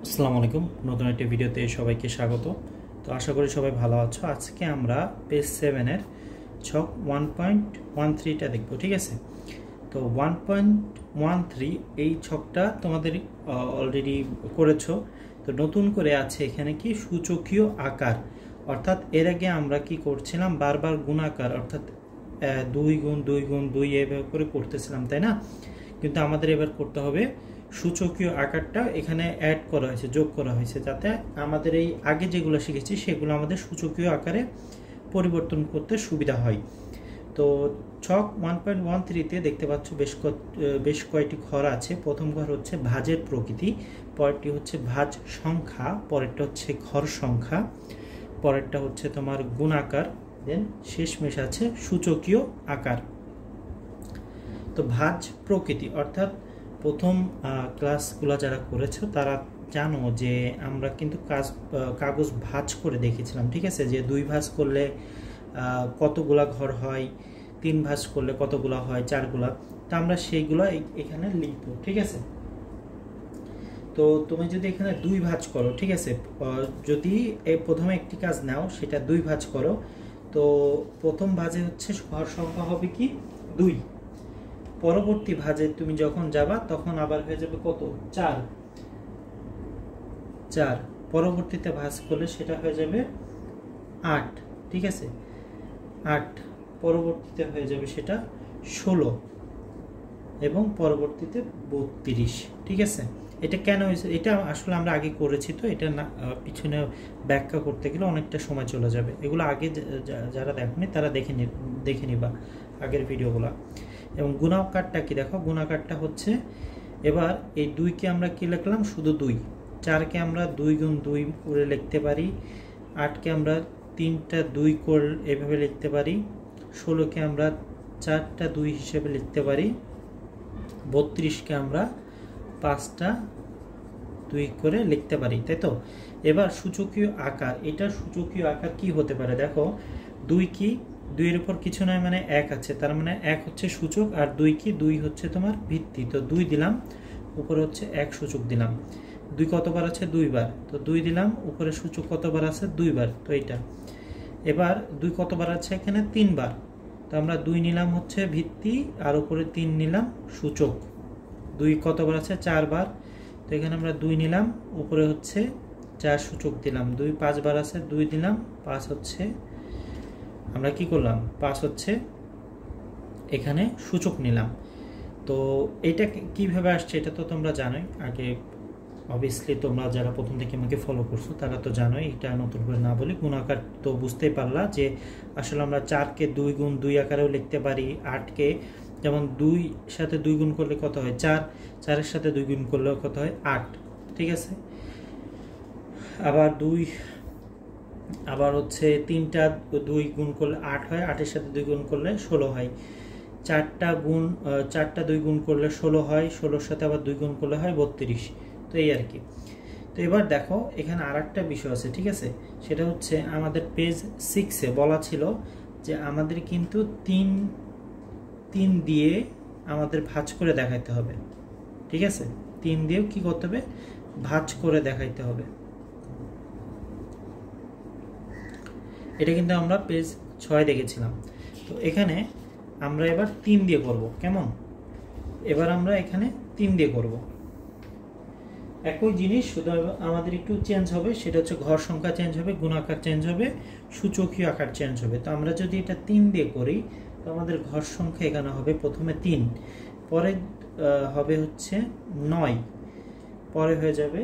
আসসালামু আলাইকুম, নতুন একটি ভিডিওতে সবাইকে স্বাগত। তো আশা করি সবাই ভালো আছো। আজকে আমরা পেজ 7 এর ছক 1.13টা দেখব, ঠিক আছে? তো 1.13 এই ছকটা তোমাদের অলরেডি করেছো। তো নতুন করে আছে এখানে কি সূচকীয় আকার, অর্থাৎ এর আগে আমরা কি করছিলাম, বারবার গুণাকার, অর্থাৎ 2 গুণ 2 গুণ 2 এভাবে করে করতেছিলাম, তাই না? কিন্তু আমাদের এবার করতে হবে সূচকীয় আকারটা এখানে অ্যাড করা হয়েছে, যোগ করা হয়েছে, যাতে আমাদের এই আগে যেগুলো শিখেছি সেগুলো আমাদের সূচকীয় আকারে পরিবর্তন করতে সুবিধা হয়। তো ছক 1.13তে দেখতে পাচ্ছ বেশ কয়েকটি ঘর আছে। প্রথম ঘর হচ্ছে ভাজের প্রকৃতি, পরেরটি হচ্ছে ভাজ সংখ্যা, পরেরটা হচ্ছে ঘর সংখ্যা, পরেরটা হচ্ছে তোমার গুণাকার, দেন শেষমেশ আছে সূচকীয় আকার। তো ভাজ প্রকৃতি অর্থাৎ প্রথম ক্লাসগুলো যারা করেছো তারা জানো যে আমরা কিন্তু কাগজ ভাঁজ করে দেখেছিলাম, ঠিক আছে? যে 2 ভাঁজ করলে কতগুলা ঘর হয়, 3 ভাঁজ করলে কতগুলা হয়, 4গুলা। তো আমরা সেইগুলো এখানে লিখবো, ঠিক আছে? তো তুমি যদি এখানে 2 ভাঁজ করো, ঠিক আছে, যদি প্রথমে একটি কাজ নাও, সেটা 2 ভাঁজ করো, তো প্রথম ভাঁজে হচ্ছে ঘর সংখ্যা হবে কি 2, পরবর্তী ভাজে তুমি যখন যাবা তখন আবার হয়ে যাবে কত, 4, পরবর্তীতে ভাজ করলে সেটা হয়ে যাবে 8, ঠিক আছে? 8 পরবর্তীতে হয়ে যাবে সেটা 16 এবং পরবর্তীতে 32, ঠিক আছে? এটা কেন হয়েছে, এটা আসলে আমরা আগে করেছি, তো এটা না পিছনে ব্যাখ্যা করতে গেলে অনেকটা সময় চলে যাবে। এগুলো আগে যারা দেখনি তারা দেখে নিবা আগের ভিডিওগুলো। এবং গুণাকারটা কি দেখো, গুণাকারটা হচ্ছে এবার এই 2কে আমরা কি লিখলাম, শুধু 2, 4কে আমরা 2 গুণ 2 করে লিখতে পারি, 8কে আমরা 3টা 2 করে এভাবে লিখতে পারি, 16কে আমরা 4টা 2 হিসেবে লিখতে পারি, 32কে আমরা 5টা 2 করে লিখতে পারি, তাই তো? এবার সূচকীয় আকার, এটা সূচকীয় আকার কি হতে পারে দেখো, 2 কি, 2 এর উপর কিছু নয়, মানে 1 আছে, তার মানে 1 হচ্ছে সূচক, আর 2 কি, 2 হচ্ছে তোমার ভিত্তি। তো 2 দিলাম, উপরে হচ্ছে 1 সূচক দিলাম। 2 কতবার আছে, 2 বার, তো 2 দিলাম, উপরে সূচক কতবার আছে, 2 বার, তো এইটা। এবার 2 কতবার আছে এখানে, 3 বার, তো আমরা 2 নিলাম হচ্ছে ভিত্তি, আর উপরে 3 নিলাম সূচক। 2 কতবার আছে, 4 বার, তো এখানে আমরা 2 নিলাম, উপরে হচ্ছে 4 সূচক দিলাম। 2 5 বার আছে, 2 দিলাম, 5 হচ্ছে আমরা কি করলাম, 5 হচ্ছে এখানে সূচক নিলাম। তো এটা কিভাবে আসছে এটা তো তোমরা জানোই, আগে অবভিয়াসলি তোমরা যারা প্রথম থেকে আমাকে ফলো করছো তারা তো জানোই, এটা নতুন করে না বলি। গুণাকার তো বুঝতেই পারলা যে আসলে আমরা 4কে 2 গুণ 2 আকারেও লিখতে পারি, 8কে যেমন 2 সাথে 2 গুণ করলে কত হয় 4, 4-এর সাথে 2 গুণ করলেও কত হয় 8, ঠিক আছে? আবার হচ্ছে 3টা 2 গুণ করলে 8 হয়, 8-এর সাথে 2 গুণ করলে 16 হয়, 4টা 2 গুণ করলে 16 হয়, 16-এর সাথে আবার 2 গুণ করলে হয় 32, তো এই আর কি। তো এবার দেখো এখানে আর একটা বিষয় আছে, ঠিক আছে? সেটা হচ্ছে আমাদের পেজ 6-এ বলা ছিল যে আমাদের কিন্তু 3 দিয়ে আমাদের ভাঁজ করে দেখাইতে হবে, ঠিক আছে? 3 দিয়েও কি করতে হবে, ভাঁজ করে দেখাইতে হবে। এটা কিন্তু আমরা পেজ 6 দেখেছিলাম। তো এখানে আমরা এবার 3 দিয়ে করব, কেমন? এবার আমরা এখানে 3 দিয়ে করব, একই জিনিস, শুধু আমাদের একটু চেঞ্জ হবে, সেটা হচ্ছে ঘর সংখ্যা চেঞ্জ হবে, গুণাকার চেঞ্জ হবে, সূচকীয় আকার চেঞ্জ হবে। তো আমরা যদি এটা 3 দিয়ে করি, তো আমাদের ঘর সংখ্যা এখানে হবে প্রথমে 3, পরে হবে হচ্ছে 9, পরে হয়ে যাবে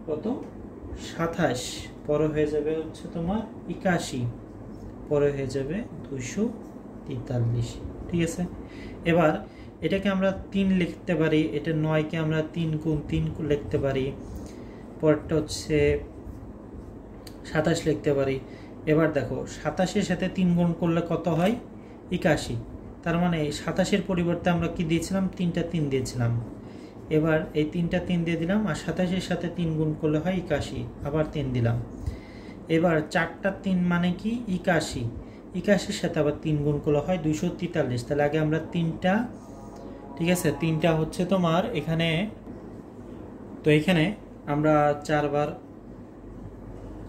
কত, 27, পরে হয়ে যাবে হচ্ছে তোমার 81, পরে হয়ে যাবে 243, ঠিক আছে? এবার এটাকে আমরা 3 লিখতে পারি, এটা 9কে আমরা 3 গুণ 3 লিখতে পারি, পরেরটা হচ্ছে 27 লিখতে পারি। এবার দেখো 27-এর সাথে 3 গুণ করলে কত হয়, 81, তার মানে 27-এর পরিবর্তে আমরা কি দিয়েছিলাম, 3টা 3 দিয়েছিলাম। এবার এই 3টা 3 দিয়ে দিলাম, আর 27-এর সাথে 3 গুণ করলে হয় 81, আবার 3 দিলাম। এবার 4টা 3 মানে কি 81, 81-এর সাথে আবার 3 গুণ করলে হয় 243। তাহলে আগে আমরা 3টা, ঠিক আছে, 3টা হচ্ছে তোমার এখানে, তো এখানে আমরা 4 বার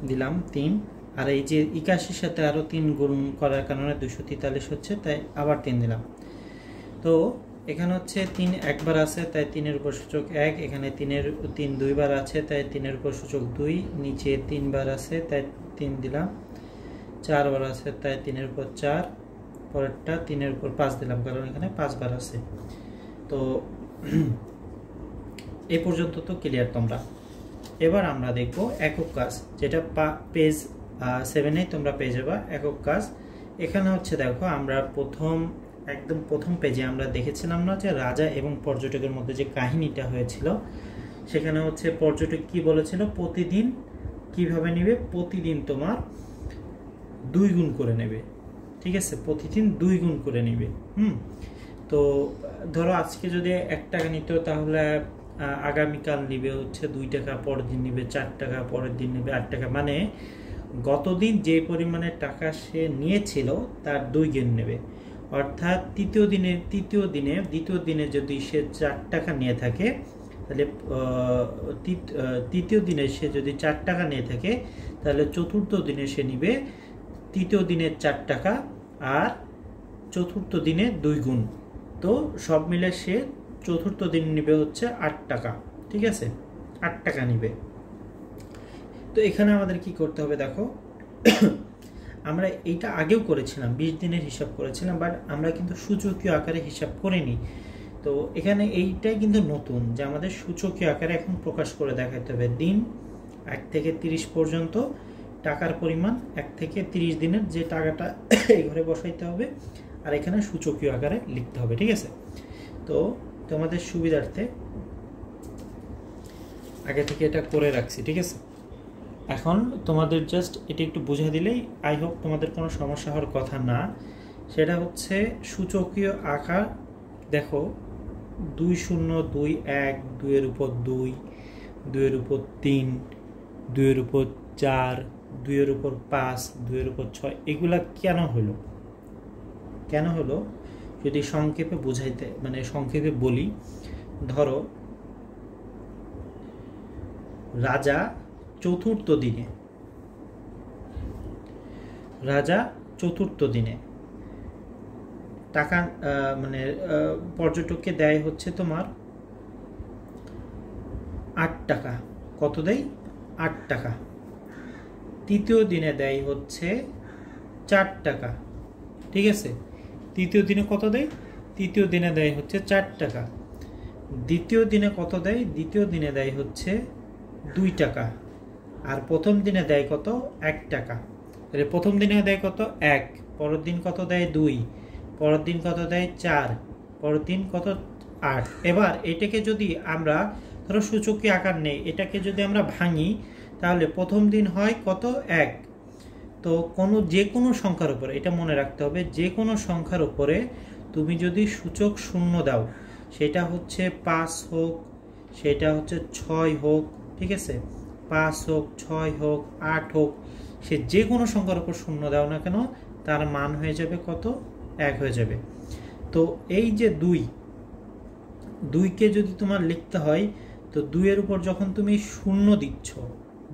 দিলাম 3, আর এই যে 81 সাথে আরো 3 গুণ করার কারণে 243 হচ্ছে, তাই আবার 3 দিলাম। তো এখানে হচ্ছে 3 একবার আছে, তাই 3 এর উপর সূচক 1, এখানে 3 দুইবার আছে, তাই 3 এর উপর সূচক 2, নিচে 3 বার আছে, তাই 3 দিলাম, 4 বার আছে, তাই 3 এর উপর 4, পরেরটা 3 এর উপর 5 দিলাম, কারণ এখানে 5 বার আছে। তো এই পর্যন্ত তো ক্লিয়ার তোমরা। এবার আমরা দেখব একক কাজ, যেটা পেজ 7-এ তোমরা পেয়ে যাবা একক কাজ। এখানে হচ্ছে দেখো, আমরা একদম প্রথম পেজে আমরা দেখেছিলাম না যে রাজা এবং পর্যটকের মধ্যে যে কাহিনীটা হয়েছিল, সেখানে হচ্ছে পর্যটক কি বলেছিল, প্রতিদিন কিভাবে নেবে, প্রতিদিন তোমার 2 গুণ করে নেবে, ঠিক আছে, প্রতিদিন 2 গুণ করে নেবে। তো ধরো আজকে যদি 1 টাকা নিত, তাহলে আগামীকাল নিবে হচ্ছে 2 টাকা, পরের দিন নিবে 4 টাকা, পরের দিন নিবে 8 টাকা, মানে গতদিন যে পরিমাণে টাকা সে নিয়েছিল তার 2 গুণ নেবে। অর্থাৎ দ্বিতীয় দিনে যদি সে 4 টাকা নিয়ে থাকে, তাহলে তৃতীয় দিনে সে যদি 4 টাকা নিয়ে থাকে, তাহলে চতুর্থ দিনে সে নিবে তৃতীয় দিনের 4 টাকা, আর চতুর্থ দিনে 2 গুণ। তো সব মিলে সে চতুর্থ দিন নিবে হচ্ছে 8 টাকা, ঠিক আছে, 8 টাকা নিবে। তো এখানে আমাদের কি করতে হবে দেখো, আমরা এইটা আগেও করেছিলাম, 20 দিনের হিসাব করেছিলাম, বাট আমরা কিন্তু সূচকীয় আকারে হিসাব করিনি। তো এখানে এইটাই কিন্তু নতুন, যে আমাদের সূচকীয় আকারে এখন প্রকাশ করে দেখাতে হবে। দিন 1 থেকে 30 পর্যন্ত টাকার পরিমাণ, 1 থেকে 30 দিনের যে টাকাটা এই ঘরে বসাইতে হবে, আর এখানে সূচকীয় আকারে লিখতে হবে, ঠিক আছে। তো তোমাদের সুবিধার্থে আগে থেকে এটা করে রাখছি, ঠিক আছে। এখন তোমাদের জাস্ট এটা একটু বুঝা দিলেই আই হোপ তোমাদের কোনো সমস্যা হওয়ার কথা না। সেটা হচ্ছে সূচকীয় আকার, দেখো 2 0 2 1, 2 এর উপর 2, 2 এর উপর 3, 2 এর উপর 4, 2 এর উপর 5, 2 এর উপর 6, এগুলা কেন হলো যদি সংক্ষেপে বুঝাইতে, মানে সংক্ষেপে বলি, ধরো রাজা চতুর্থ দিনে টাকা মানে পর্যটককে দেয় হচ্ছে তোমার 8 টাকা। কত দেয়? 8 টাকা। তৃতীয় দিনে দেয় হচ্ছে 4 টাকা, ঠিক আছে। তৃতীয় দিনে কত দেয়? তৃতীয় দিনে দেয় হচ্ছে 4 টাকা। দ্বিতীয় দিনে কত দেয়? দ্বিতীয় দিনে দেয় হচ্ছে 2 টাকা। আর প্রথম দিনে দেয় কত? 1 টাকা। তাহলে প্রথম দিনে দেয় কত? 1, পরের দিন কত দেয়? 2, পরের দিন কত দেয়? 4, পরের দিন কত? 8। এবার এটাকে যদি আমরা ধরো সূচকীয় আকার নেই, এটাকে যদি আমরা ভাঙি, তাহলে প্রথম দিন হয় কত? 1। তো যে কোনো সংখ্যার উপরে, এটা মনে রাখতে হবে, যে কোনো সংখ্যার উপরে তুমি যদি সূচক 0 দাও, সেটা হচ্ছে 5 হোক, সেটা হচ্ছে 6 হোক, ঠিক আছে, 5 হোক, 6 হোক, 8 হোক, সে যে কোনো সংখ্যার উপর 0 দাও না কেন, তার মান হয়ে যাবে কত? 1 হয়ে যাবে। তো এই যে 2কে যদি তোমার লিখতে হয়, তো 2 এর উপর যখন তুমি 0 দিচ্ছ,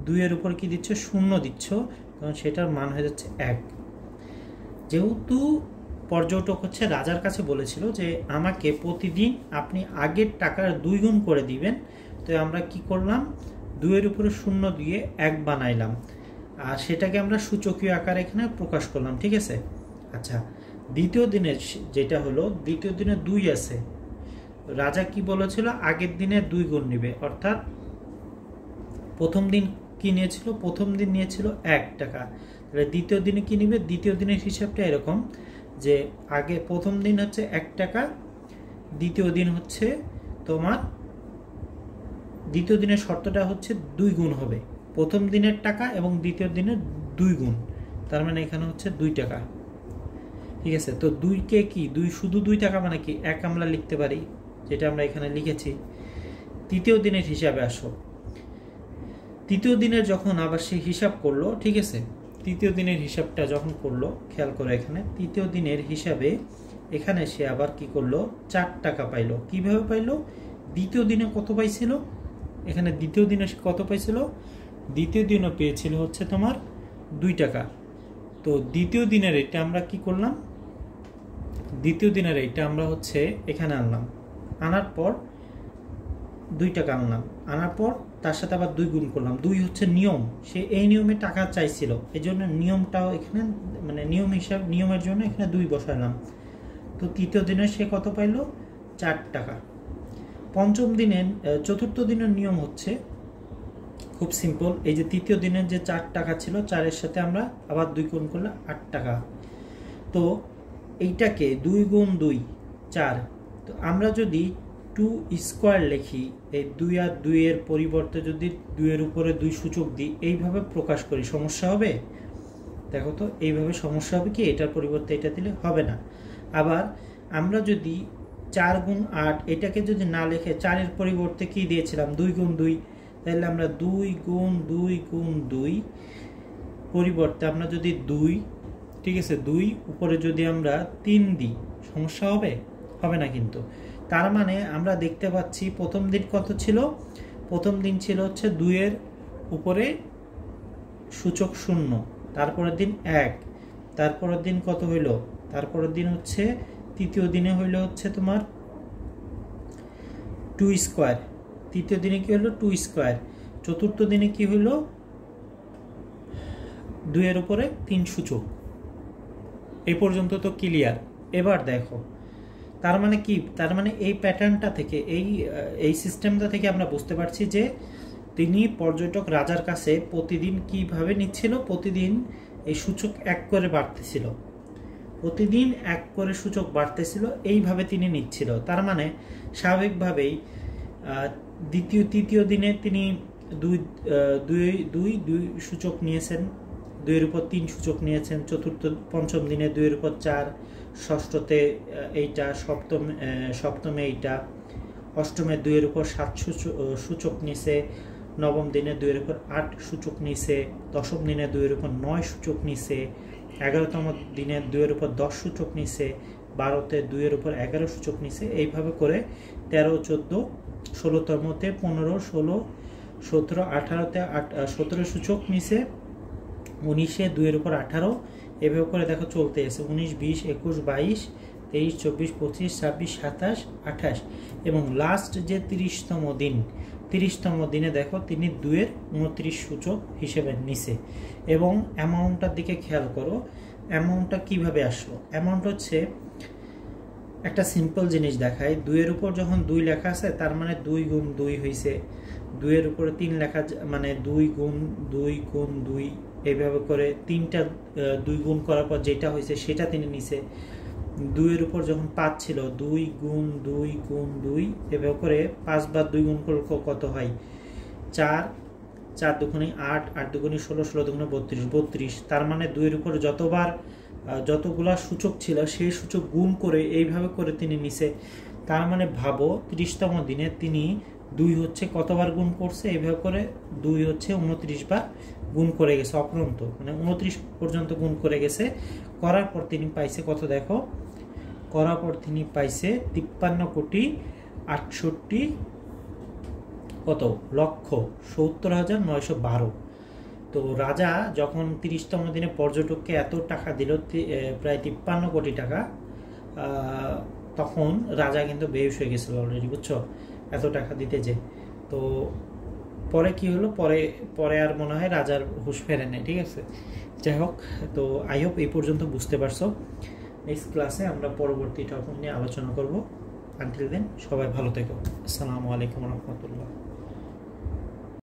2 এর উপর কি দিচ্ছ? 0 দিচ্ছ, তখন সেটার মান হয়ে যাচ্ছে 1। যেহেতু পর্যটক হচ্ছে রাজার কাছে বলেছিল যে আমাকে প্রতিদিন আপনি আগের টাকার 2 গুণ করে দিবেন, তো আমরা কি করলাম? 2 এর উপরে 0 দিয়ে 1 বানাইলাম, আর সেটাকে আমরা সূচকীয় আকারে এখানে প্রকাশ করলাম, ঠিক আছে। আচ্ছা, দ্বিতীয় দিনে যেটা হলো, দ্বিতীয় দিনে 2 আছে, রাজা কি বলেছিল? আগের দিনে 2 গুণ নিবে, অর্থাৎ প্রথম দিন কি নিয়েছিল? প্রথম দিন নিয়েছিল 1 টাকা। তাহলে দ্বিতীয় দিনে কি নিবে? দ্বিতীয় দিনের হিসাবটা এরকম যে আগে প্রথম দিন হচ্ছে 1 টাকা, দ্বিতীয় দিন হচ্ছে তোমার, দ্বিতীয় দিনের শর্তটা হচ্ছে 2 গুণ হবে, প্রথম দিনের টাকা এবং দ্বিতীয় দিনের 2 গুণ, তার মানে এখানে হচ্ছে 2 টাকা, ঠিক আছে। তো 2কে কি 2 শুধু 2 টাকা মানে কি 1 আমরা লিখতে পারি, যেটা আমরা এখানে লিখেছি। তৃতীয় দিনের হিসাবে আসো, তৃতীয় দিনের যখন আবার সে হিসাব করলো, ঠিক আছে, তৃতীয় দিনের হিসাবটা যখন করলো, খেয়াল করো এখানে তৃতীয় দিনের হিসাবে এখানে সে আবার কি করলো? 4 টাকা পাইলো। কিভাবে পাইলো? দ্বিতীয় দিনে কত পাইছিল? এখানে দ্বিতীয় দিনে সে কত পেয়েছিল? দ্বিতীয় দিনও পেয়েছিল হচ্ছে তোমার 2 টাকা। তো দ্বিতীয় দিনের এটা আমরা কি করলাম? দ্বিতীয় দিনের এইটা আমরা হচ্ছে এখানে আনলাম, আনার পর 2 টাকা আনলাম, আনার পর তার সাথে আবার 2 গুণ করলাম। 2 হচ্ছে নিয়ম, সে এই নিয়মে টাকা চাইছিল, এই জন্য নিয়মটাও এখানে মানে নিয়মের জন্য এখানে 2 বসালাম। তো তৃতীয় দিনে সে কত পাইল? 4 টাকা। চতুর্থ দিনের নিয়ম হচ্ছে খুব সিম্পল, এই যে তৃতীয় দিনের যে 4 টাকা ছিল, 4-এর সাথে আমরা আবার 2 গুণ করলে 8 টাকা। তো এইটাকে 2 গুণ 2 4। তো আমরা যদি 2 স্কোয়ার লিখি, এই 2 আর 2 এর পরিবর্তে যদি 2 এর উপরে 2 সূচক দিই, এইভাবে প্রকাশ করি, সমস্যা হবে? দেখো তো এইভাবে সমস্যা হবে কি? এটার পরিবর্তে এটা দিলে হবে না। আবার আমরা যদি 4 গুণ 8 এটাকে যদি না লিখে 4 এর পরিবর্তে কি দিয়েছিলাম? 2 গুণ 2, তাহলে আমরা 2 গুণ 2 গুণ 2 পরিবর্তে আমরা যদি 2, ঠিক আছে, 2 উপরে যদি আমরা 3 দিই, সমস্যা হবে? হবে না কিন্তু। তার মানে আমরা দেখতে পাচ্ছি প্রথম দিন কত ছিল? প্রথম দিন ছিল হচ্ছে 2 এর উপরে সূচক 0, তারপরের দিন 1, তারপরের দিন কত হইল? তারপরের দিন হচ্ছে তৃতীয় দিনে হইল হচ্ছে তোমার 2 স্কোয়ার। তৃতীয় দিনে কি হলো? 2 স্কোয়ার। চতুর্থ দিনে কি হইল? 2 এর উপরে 3 সূচক। এই পর্যন্ত তো ক্লিয়ার। এবার দেখো, তার মানে কি? তার মানে এই প্যাটার্নটা থেকে, এই সিস্টেমটা থেকে আমরা বুঝতে পারছি যে তিনি পর্যটক রাজার কাছে প্রতিদিন কিভাবে নিচ্ছিল? প্রতিদিন এই সূচক 1 করে বাড়তেছিল, প্রতিদিন 1 করে সূচক বাড়তেছিল, এইভাবে তিনি নিচ্ছিল। তার মানে স্বাভাবিকভাবেই তৃতীয় দিনে তিনি 2 সূচক নিয়েছেন, 2 এর উপর 3 সূচক নিয়েছেন। পঞ্চম দিনে 2 এর উপর 4, ষষ্ঠতে এইটা, সপ্তমে এইটা, অষ্টমে 2 এর উপর 7 সূচক নিছে, নবম দিনে 2 এর উপর 8 সূচক নিছে, দশম দিনে 2 এর উপর 9 সূচক নিছে, 11তম দিনে 2 এর উপর 10 সূচক নিছে, 12তে 2 এর উপর 11 সূচক নিছে। এইভাবে করে 13, 14, 16তমতে 15, 16, 17, 18তে 17 সূচক নিছে, 19-এ 2 এর উপর 18, এভাবে করে দেখো চলতে আছে। 19, 20, 21, 22, 23, 24, 25, 26, 27, 28 এবং লাস্ট যে 30তম দিনে দেখো তিনি 2 এর 29 সূচক হিসেবে নিছে। এবং অ্যামাউন্টটার দিকে খেয়াল করো, অ্যামাউন্টটা কিভাবে আসলো? অ্যামাউন্ট হচ্ছে একটা সিম্পল জিনিস দেখায়, 2 এর উপর যখন 2 লেখা আছে তার মানে 2 গুণ 2 হয়েছে, 2 এর উপরে 3 লেখা মানে 2 গুণ 2 গুণ 2, এইভাবে করে 3টা 2 গুণ করার পর যেটা হয়েছে সেটা তিনি নিছে। 2 এর উপর যখন 5 ছিল, 2 গুণ 2 গুণ 2, এভাবে করে 5 বার 2 গুণ করলে কত হয়? 4, 4 দুগুণে 8, 8 দুগুণে 16, 16 দুগুণে 32, 32। তার মানে 2 এর উপর যতগুলা সূচক ছিল সেই সূচক গুণ করে এইভাবে করে তিনি নিছে। তার মানে ভাবো 30তম দিনে তিনি 2 হচ্ছে কতবার গুণ করছে? এইভাবে করে 2 হচ্ছে 29 বার গুণ করে গেছে, অপরন্ত মানে 29 পর্যন্ত গুণ করে গেছে। করার পর তিনি পাইছে কত? দেখো, করার পর তিনি পাইছে 53,68,70,912। তো রাজা যখন 30তম দিনে পর্যটককে এত টাকা দিল, প্রায় 53 কোটি টাকা, তখন রাজা কিন্তু বেহুশ হয়ে গেছিল অলরেডি, বুঝছো, এত টাকা দিতে যে। তো পরে কি হলো? পরে আর মনে হয় রাজার হুঁশ ফেরে নেই, ঠিক আছে। যাই হোক, তো আই হোপ এই পর্যন্ত বুঝতে পারছো। নেক্সট ক্লাসে আমরা পরবর্তী টপিক নিয়ে আলোচনা করব। আনটিল দেন সবাই ভালো থেকো। আসসালামু আলাইকুম রহমতুল্লাহ।